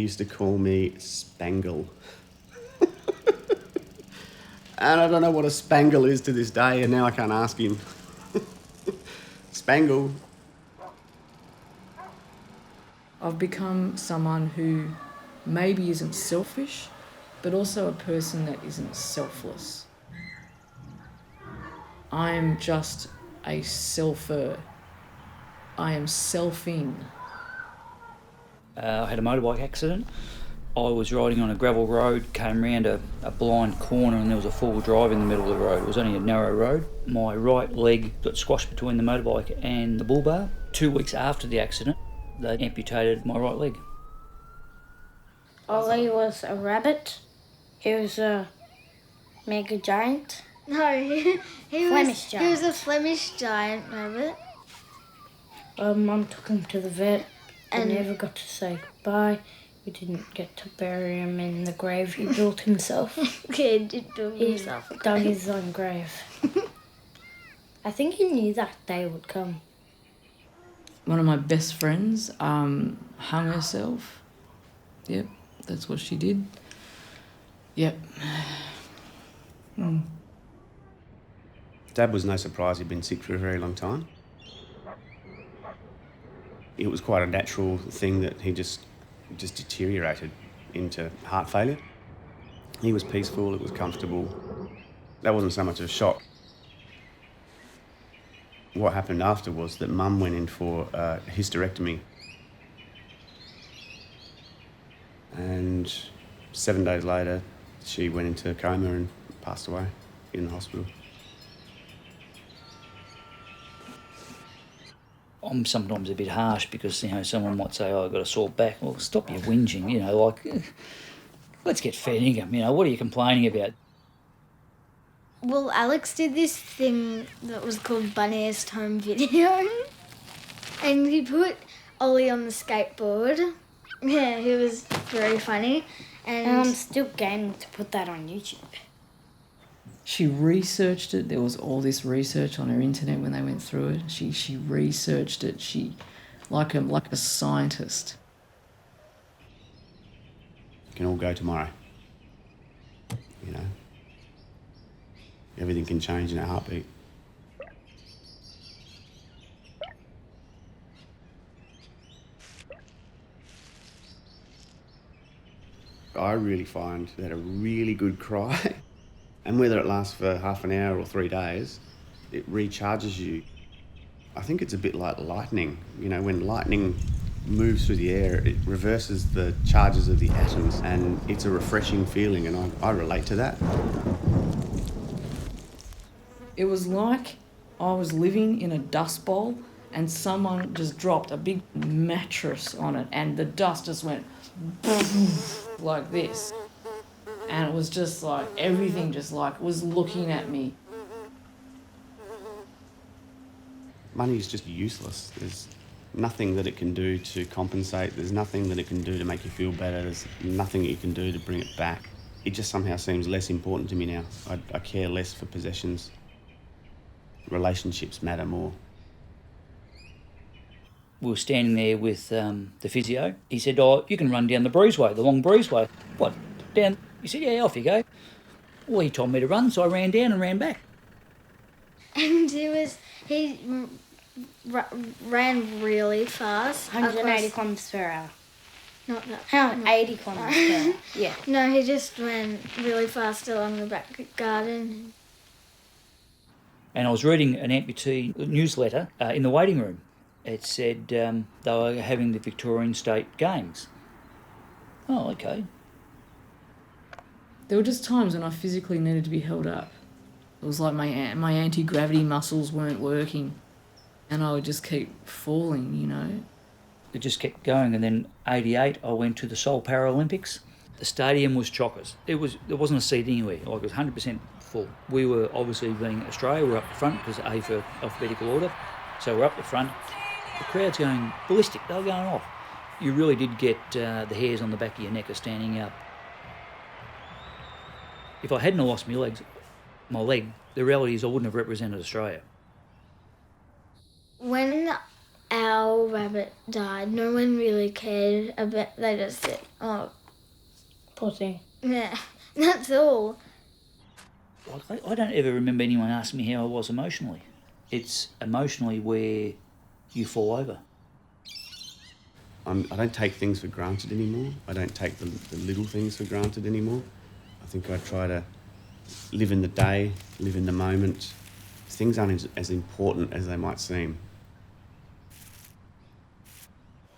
used to call me Spangle. And I don't know what a spangle is to this day, and now I can't ask him. Spangle. I've become someone who maybe isn't selfish, but also a person that isn't selfless. I'm just a selfer. I am selfing. I had a motorbike accident. I was riding on a gravel road, came round a blind corner and there was a four-wheel drive in the middle of the road. It was only a narrow road. My right leg got squashed between the motorbike and the bull bar. 2 weeks after the accident, they amputated my right leg. Ollie was a rabbit. He was a mega giant. No, he Flemish giant. He was a Flemish giant rabbit. Mum took him to the vet and And- never got to say goodbye. We didn't get to bury him in the grave he built himself. He did build He himself. dug his own grave. I think he knew that day would come. One of my best friends hung herself. Yep, that's what she did. Yep. Dad was no surprise he'd been sick for a very long time. It was quite a natural thing that he just deteriorated into heart failure. He was peaceful, it was comfortable. That wasn't so much of a shock. What happened after was that Mum went in for a hysterectomy. And 7 days later, she went into a coma and passed away in the hospital. I'm sometimes a bit harsh because, someone might say, oh, I've got a sore back. Well, stop your whinging, let's get fair dinkum, what are you complaining about? Well, Alex did this thing that was called Bunniest Home Video. And he put Ollie on the skateboard. Yeah, he was very funny. And I'm And still gaming to put that on YouTube. She researched it. There was all this research on her internet when they went through it. She researched it. She, like a scientist. Can all go tomorrow. Everything can change in a heartbeat. I really find that a really good cry, and whether it lasts for half an hour or 3 days, it recharges you. I think it's a bit like lightning. When lightning moves through the air, it reverses the charges of the atoms, and it's a refreshing feeling, and I relate to that. It was like I was living in a dust bowl and someone just dropped a big mattress on it and the dust just went like this. And it was just like, everything just like was looking at me. Money is just useless. There's nothing that it can do to compensate. There's nothing that it can do to make you feel better. There's nothing you can do to bring it back. It just somehow seems less important to me now. I care less for possessions. Relationships matter more. We were standing there with the physio. He said, oh, you can run down the breezeway, the long breezeway. What, down? He said, yeah, off you go. Well, he told me to run, so I ran down and ran back. and he ran really fast. 180 kilometres per hour. Not that. How? 80 kilometres per hour. Yeah. No, he just ran really fast along the back garden. And I was reading an amputee newsletter in the waiting room. It said they were having the Victorian State Games. Oh, okay. There were just times when I physically needed to be held up. It was like my anti-gravity muscles weren't working and I would just keep falling, It just kept going, and then 88 I went to the Seoul Paralympics. The stadium was chockers. There wasn't a seat anywhere. Like, it was 100% full. We were, obviously, being Australia, we're up the front because A for alphabetical order. So we're up the front. The crowd's going ballistic. They were going off. You really did get the hairs on the back of your neck are standing up. If I hadn't lost my leg, the reality is I wouldn't have represented Australia. When our our rabbit died, no one really cared about. They just said, "Oh, Poor thing. yeah," that's all. Like, I don't ever remember anyone asking me how I was emotionally. It's emotionally where you fall over. I don't take things for granted anymore. I don't take the little things for granted anymore. I think I try to live in the day, live in the moment. Things aren't as important as they might seem.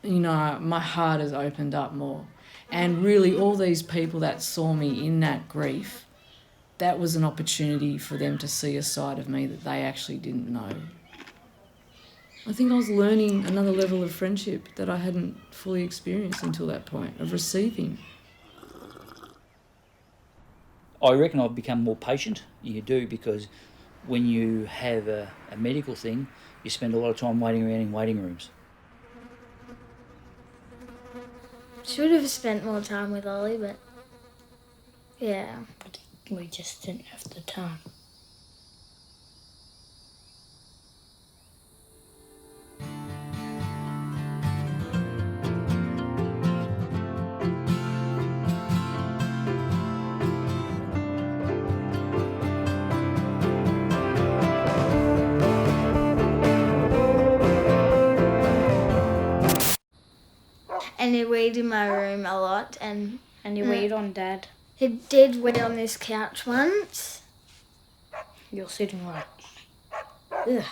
You know, my heart has opened up more. And really, all these people that saw me in that grief, that was an opportunity for them to see a side of me that they actually didn't know. I think I was learning another level of friendship that I hadn't fully experienced until that point, of receiving. I reckon I've become more patient. You do, because when you have a medical thing, you spend a lot of time waiting around in waiting rooms. Should have spent more time with Ollie, but yeah. We just didn't have the time. And he weed in my room a lot, and And you weed on Dad. he did weed on this couch once. You're sitting like, ugh.